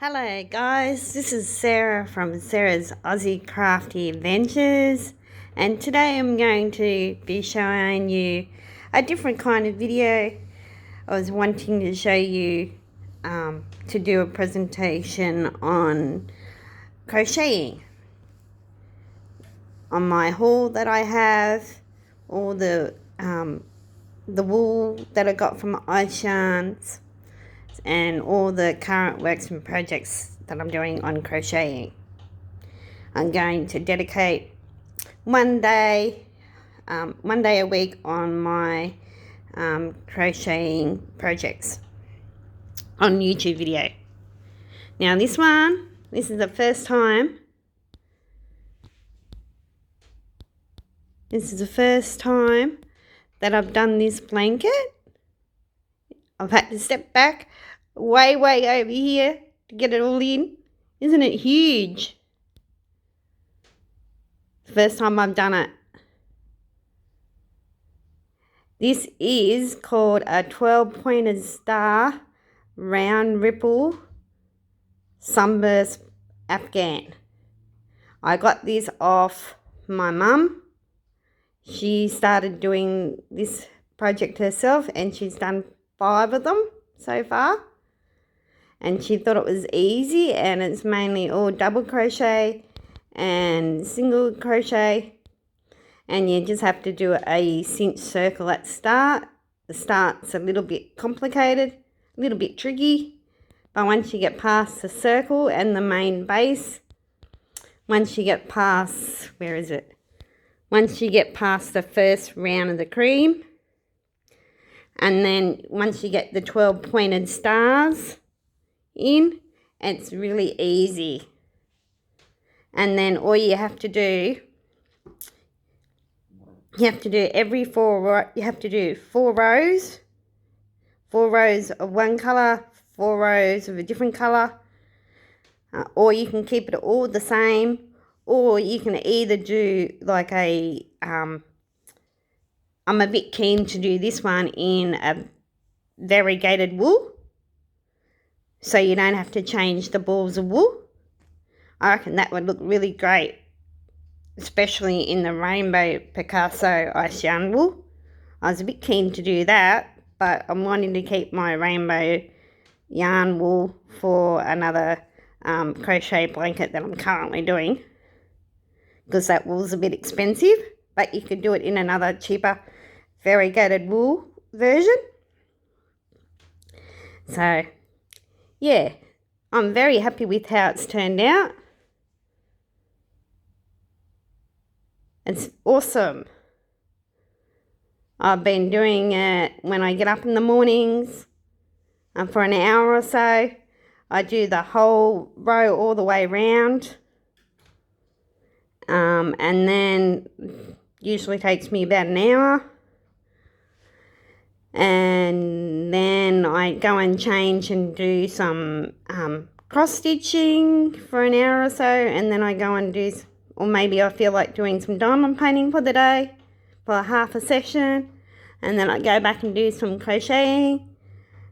Hello guys, this is Sarah from Sarah's Aussie Crafty Adventures, and today I'm going to be showing you a different kind of video. I was wanting to show you to do a presentation on crocheting, on my haul that I have, all the wool that I got from Ice Yarns, and all the current works and projects that I'm doing on crocheting. I'm going to dedicate one day a week on my crocheting projects on YouTube video. Now this is the first time. This is the first time that I've done this blanket. I've had to step back way over here to get it all in. Isn't it huge? First time I've done it. This is called a 12-pointed star round ripple Sunburst Afghan. I got this off my mum. She started doing this project herself and she's done 5 of them so far, and she thought it was easy, and it's mainly all double crochet and single crochet, and you just have to do a cinch circle at the start. The start's a little bit complicated, a little bit tricky, but once you get past the circle and the main base, once you get past, once you get past the first round of the cream, and then once you get the 12-pointed stars in, it's really easy. And then all you have to do, every 4 rows, you have to do 4 rows. 4 rows of one colour, 4 rows of a different colour. Or you can keep it all the same, or you can either do like a I'm a bit keen to do this one in a variegated wool, so you don't have to change the balls of wool. I reckon that would look really great, especially in the rainbow Picasso ice yarn wool. I was a bit keen to do that, but I'm wanting to keep my rainbow yarn wool for another crochet blanket that I'm currently doing, because that wool's a bit expensive, but you could do it in another cheaper variegated wool version. So yeah, I'm very happy with how it's turned out. It's awesome. I've been doing it when I get up in the mornings, for an hour or so. I do the whole row all the way around, and then usually takes me about an hour. And then I go and change and do some cross stitching for an hour or so, and then I go and do, or maybe I feel like doing some diamond painting for the day for half a session, and then I go back and do some crocheting.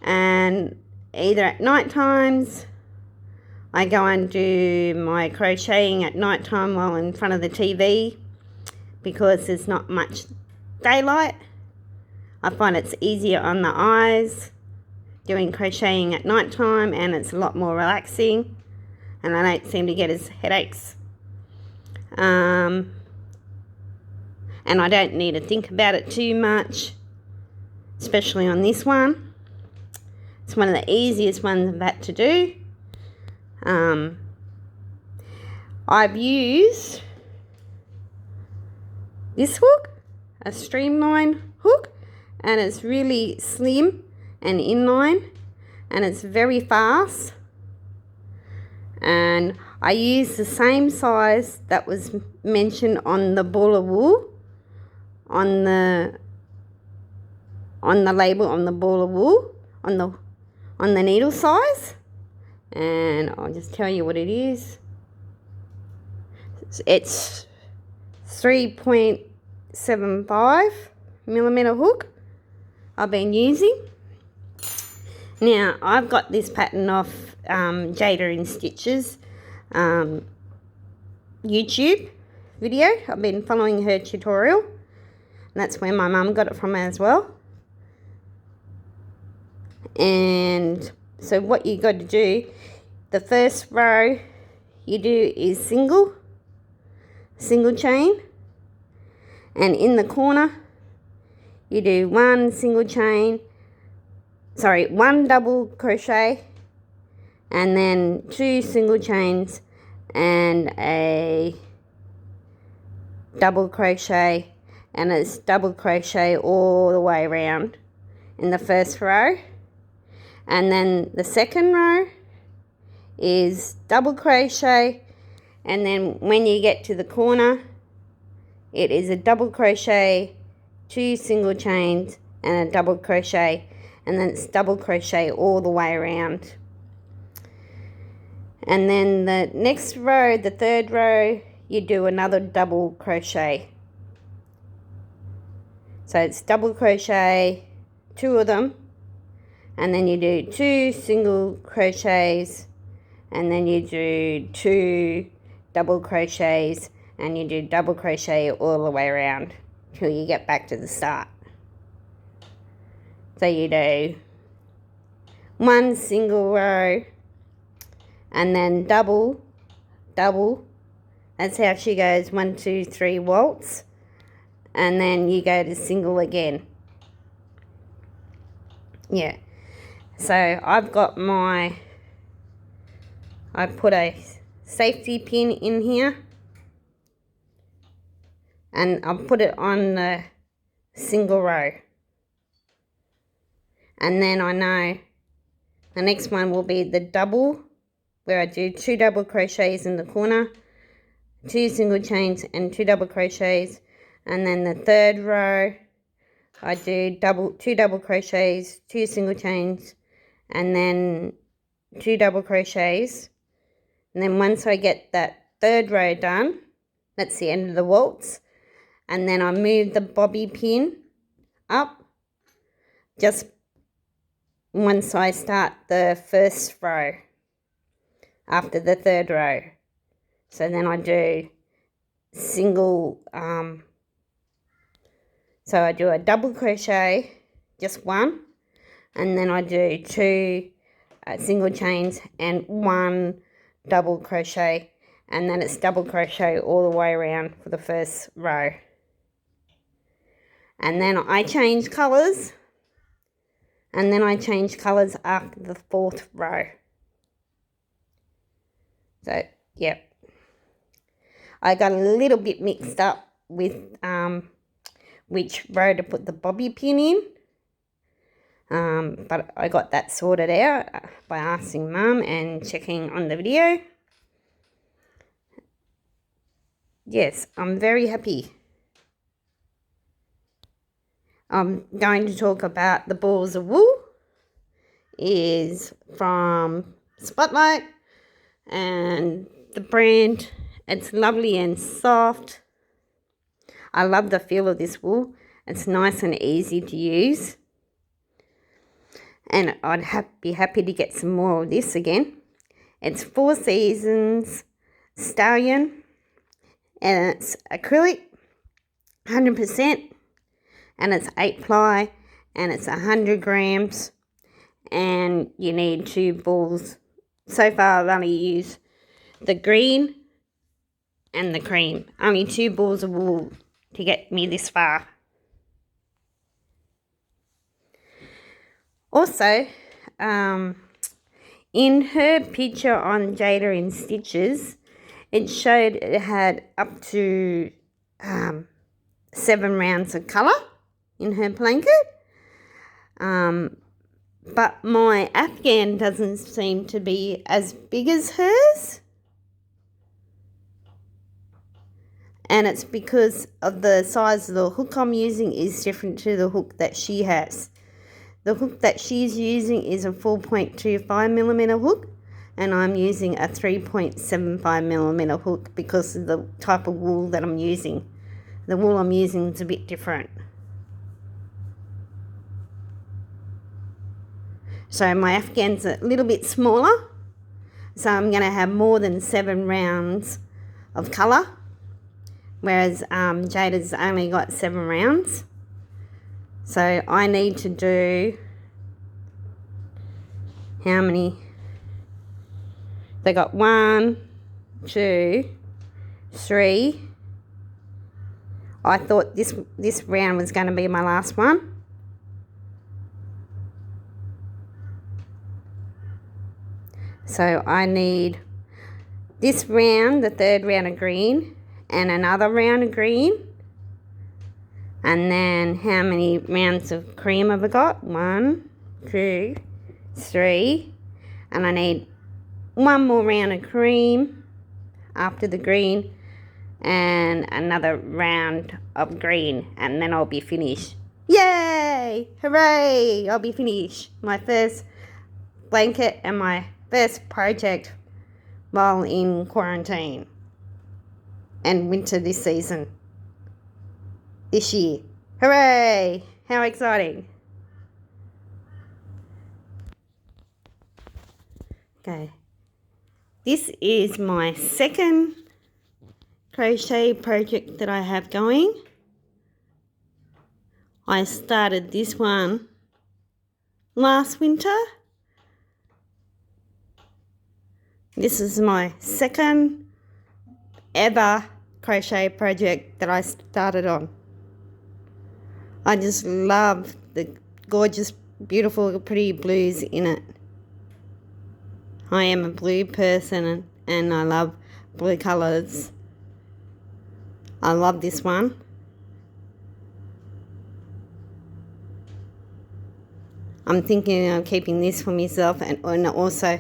And either at night times I go and do my crocheting at night time while in front of the TV, because there's not much daylight. I find it's easier on the eyes doing crocheting at night time, and it's a lot more relaxing, and I don't seem to get as headaches. And I don't need to think about it too much, especially on this one. It's one of the easiest ones I've had to do. I've used this hook, a streamline hook, and it's really slim and inline, and it's very fast. And I use the same size that was mentioned on the ball of wool, on the label on the ball of wool, on the needle size. And I'll just tell you what it is. It's 3.75 millimeter hook I've been using, Now, I've got this pattern off Jayda-In Stitches YouTube video. I've been following her tutorial. And that's where my mum got it from as well. And so what you got to do, the first row you do is single chain, and in the corner you do one double crochet, and then 2 single chains and a double crochet, and it's double crochet all the way around in the first row. And then the second row is double crochet, and then when you get to the corner it is a double crochet, 2 single chains and a double crochet, and then it's double crochet all the way around. And then the next row, the third row, you do another double crochet. So it's double crochet, 2 of them, and then you do 2 single crochets, and then you do 2 double crochets, and you do double crochet all the way around till you get back to the start. So you do 1 single row, and then double, that's how she goes, 1, 2, 3 waltz, and then you go to single again. Yeah, so I've got I put a safety pin in here, and I'll put it on the single row, and then I know the next one will be the double, where I do 2 double crochets in the corner, 2 single chains and 2 double crochets, and then the third row I do 2 double crochets, 2 single chains, and then 2 double crochets. And then once I get that third row done, that's the end of the waltz, and then I move the bobby pin up just once I start the first row after the third row. So then I do single, so I do a double crochet, just 1, and then I do 2 single chains and 1 double crochet, and then it's double crochet all the way around for the first row. And then I change colours, and then I change colours after the 4th row. So, yep. I got a little bit mixed up with which row to put the bobby pin in. But I got that sorted out by asking Mum and checking on the video. Yes, I'm very happy. I'm going to talk about the balls of wool. Is from Spotlight, and the brand, it's lovely and soft. I love the feel of this wool. It's nice and easy to use. And I'd be happy to get some more of this again. It's 4 Seasons Stallion, and it's acrylic, 100%, and it's 8 ply, and it's 100 grams, and you need 2 balls. So far I've only used the green and the cream. Only 2 balls of wool to get me this far. Also, in her picture on Jayda-In Stitches, it showed it had up to 7 rounds of colour in her blanket. But my Afghan doesn't seem to be as big as hers. And it's because of the size of the hook I'm using is different to the hook that she has. The hook that she's using is a 4.25mm hook, and I'm using a 3.75mm hook because of the type of wool that I'm using. The wool I'm using is a bit different. So my Afghan's a little bit smaller. So I'm going to have more than 7 rounds of colour. Whereas Jayda's only got 7 rounds. So I need to do, how many? They got 1, 2, 3. I thought this round was going to be my last one. So I need this round, the 3rd round of green, and another round of green. And then how many rounds of cream have I got? 1, 2, 3. And I need 1 more round of cream after the green and another round of green, and then I'll be finished. Yay! Hooray! I'll be finished. My first blanket and my first project while in quarantine and winter this season. This year. Hooray! How exciting. Okay. This is my second crochet project that I have going. I started this one last winter. This is my second ever crochet project that I started on. I just love the gorgeous, beautiful, pretty blues in it. I am a blue person and I love blue colours. I love this one. I'm thinking of keeping this for myself, and also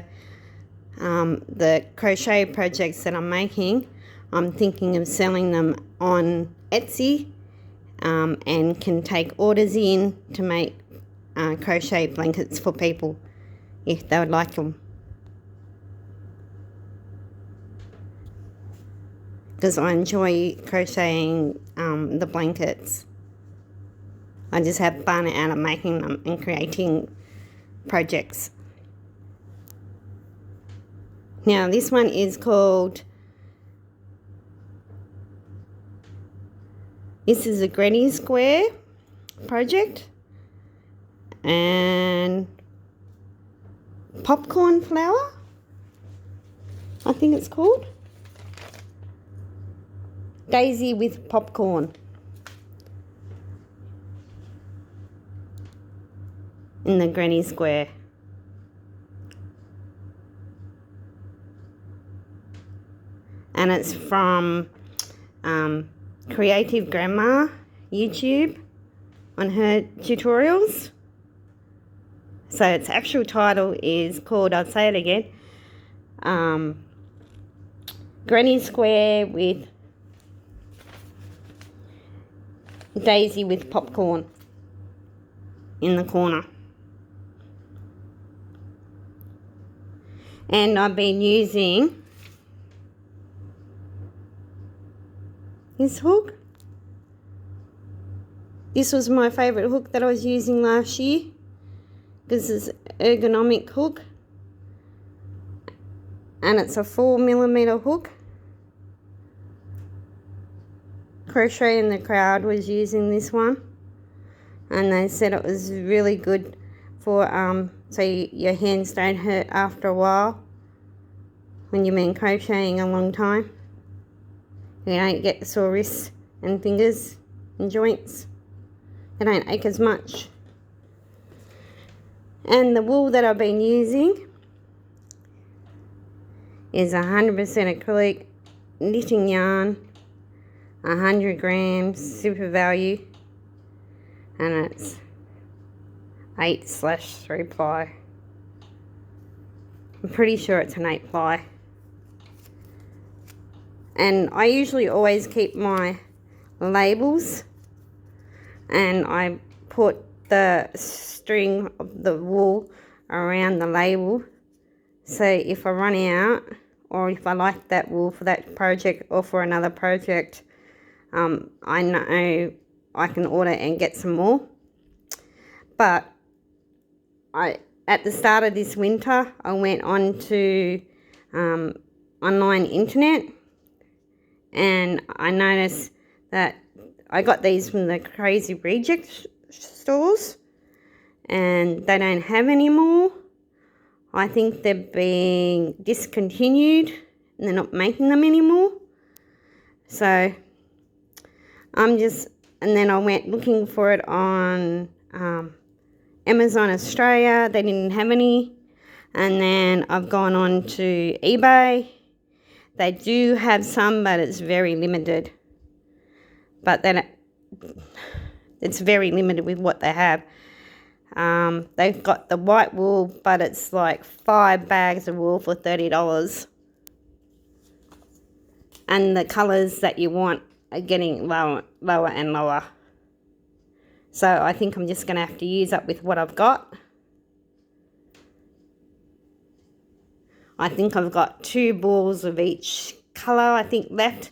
the crochet projects that I'm making, I'm thinking of selling them on Etsy, and can take orders in to make crochet blankets for people if they would like them. Because I enjoy crocheting the blankets. I just have fun out of making them and creating projects. Now this one is called, this is a granny square project, and popcorn flower, I think it's called. Daisy with popcorn. In the granny square. And it's from Creative Grandma YouTube on her tutorials. So its actual title is called, I'll say it again, Granny Square with Daisy with popcorn in the corner. And I've been using this hook. This was my favourite hook that I was using last year. This is an ergonomic hook. And it's a 4mm hook. Crochet in the Crowd was using this one. And they said it was really good for so your hands don't hurt after a while when you've been crocheting a long time. You don't get sore wrists and fingers and joints. They don't ache as much. And the wool that I've been using is 100% acrylic knitting yarn, 100 grams, super value, and it's 8/3 ply. I'm pretty sure it's an 8 ply. And I usually always keep my labels, and I put the string of the wool around the label, so if I run out, or if I like that wool for that project or for another project, I know I can order and get some more. But at the start of this winter, I went on to online internet, and I noticed that I got these from the Crazy Reject stores, and they don't have any more. I think they're being discontinued and they're not making them anymore. So and then I went looking for it on Amazon Australia. They didn't have any. And then I've gone on to eBay. They do have some, but it's very limited. But then it's very limited with what they have. They've got the white wool, but it's like 5 bags of wool for $30. And the colours that you want are getting lower and lower. So I think I'm just going to have to use up with what I've got. I think I've got 2 balls of each colour, I think, left.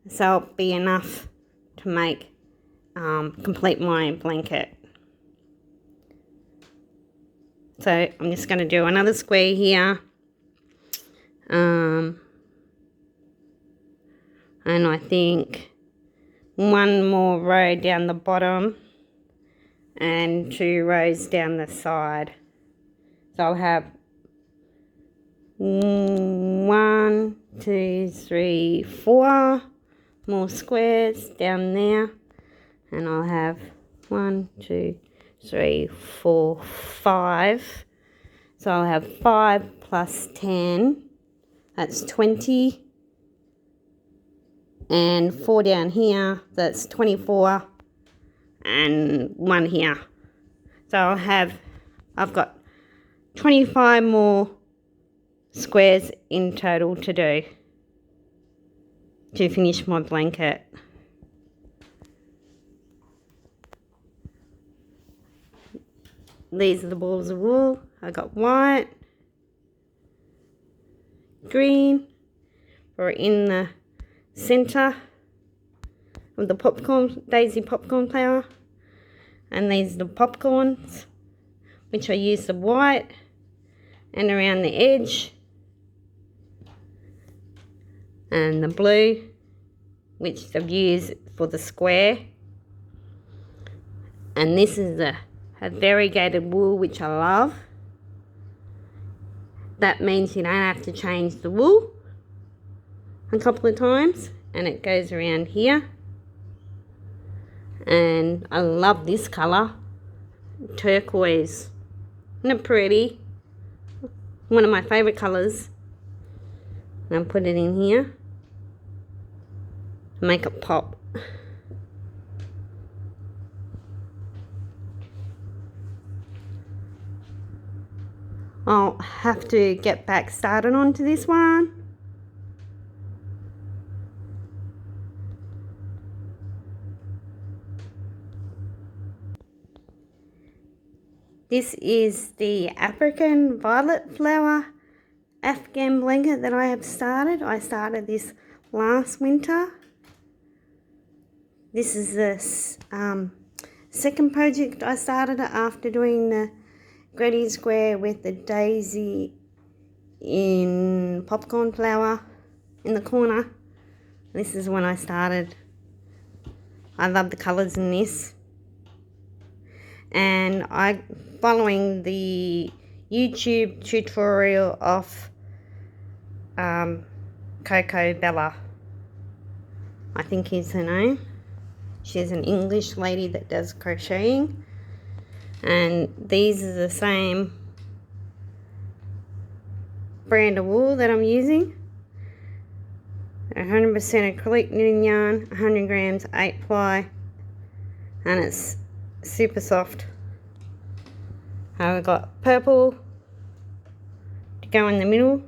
So it'll be enough to make, complete my blanket. So I'm just going to do another square here. And I think 1 more row down the bottom and 2 rows down the side. So I'll have 1, 2, 3, 4 more squares down there. And I'll have 1, 2, 3, 4, 5. So I'll have 5 plus 10. That's 20. And 4 down here. That's 24. And 1 here. So I've got 25 more squares in total to do to finish my blanket. These are the balls of wool. I got white, green, for in the center of the daisy popcorn flower, and these are the popcorns, which I use the white, and around the edge, and the blue, which I've used for the square. And this is a variegated wool, which I love. That means you don't have to change the wool a couple of times, and it goes around here. And I love this colour, turquoise. Isn't it pretty? One of my favourite colours. And I'll put it in here, make it pop. I'll have to get back started onto this one. This is the African violet flower Afghan blanket that I have started. I started this last winter. This is the second project I started after doing the Granny Square with the daisy in popcorn flower in the corner. This is when I started. I love the colours in this. And following the YouTube tutorial of Coco Bella, I think is her name. She's an English lady that does crocheting. And these are the same brand of wool that I'm using. 100% acrylic knitting yarn, 100 grams, 8 ply, and it's super soft. I've got purple to go in the middle,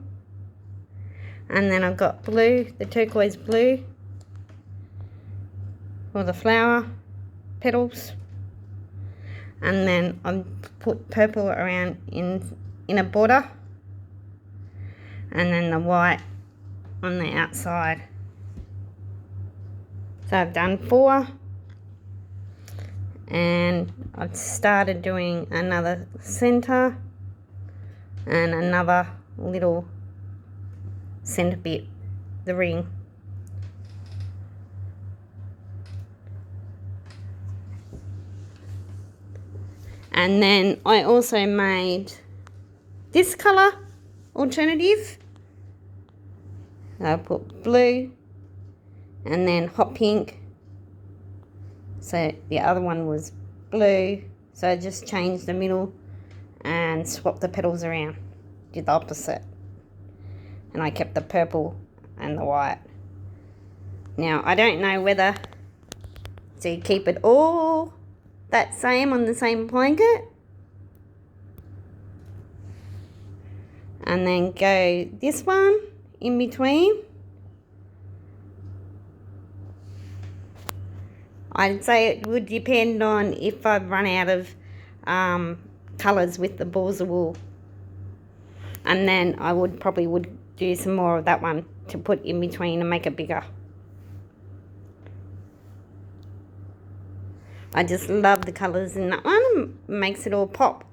and then I've got blue, the turquoise blue for the flower petals. And then I've put purple around in a border, and then the white on the outside. So I've done 4, and I've started doing another center and another little centre bit, the ring. And then I also made this colour alternative. I put blue and then hot pink. So the other one was blue. So I just changed the middle and swapped the petals around. Did the opposite. And I kept the purple and the white. Now I don't know whether to keep it all that same on the same blanket and then go this one in between. I'd say it would depend on if I've run out of colours with the balls of wool, and then I would do some more of that one to put in between and make it bigger. I just love the colours in that one. It makes it all pop.